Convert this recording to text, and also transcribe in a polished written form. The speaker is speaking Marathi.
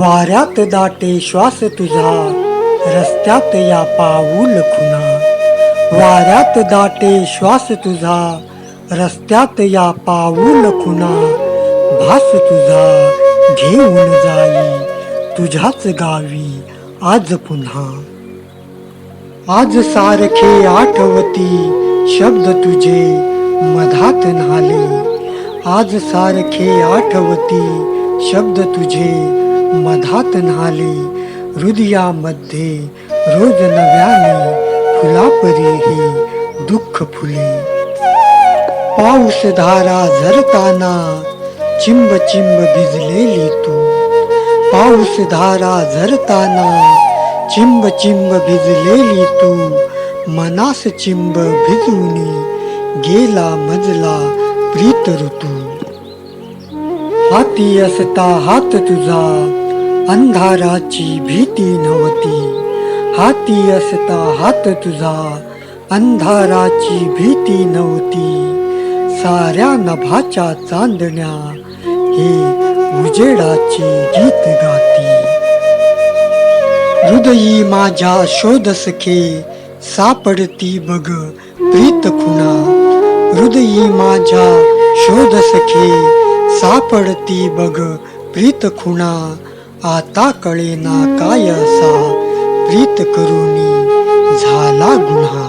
वाऱ्यात दाटे श्वास तुझा, रस्त्यात या पाऊल खुना. वाऱ्यात दाटे श्वास तुझा, रस्त्यात या पाऊल खुना. भास तुझा घेऊन जाई तुझ्याच गावी आज पुन्हा. आज सारखे आठवती शब्द तुझे मधात न्हाले. आज सारखे आठवती शब्द तुझे मधात न्हाले. हृदयामध्ये रोज नव्याने फुलापरी हे दुःख फुले. पाऊस धारा झरताना चिंब चिंब भिजलेली तू. पाऊस धारा झरताना चिंब चिंब भिजलेली तू. मनास चिंब भिजवून गेला मजला प्रीत ऋतू. हाती असता हात तुझा अंधाराची भीती नव्हती. हाती असता हात तुझा अंधाराची भीती नव्हती. साऱ्या नभाच्या चांदण्या हे उजेडाचे गीत गाती. हृदयी माझ्या शोध सखे सापडती बघ प्रीत खुणा. हृदयी माझ्या शोध सखे सापडती बघ प्रीत खुणा. आता कळेना काय असा प्रीत करुणी झाला गुन्हा.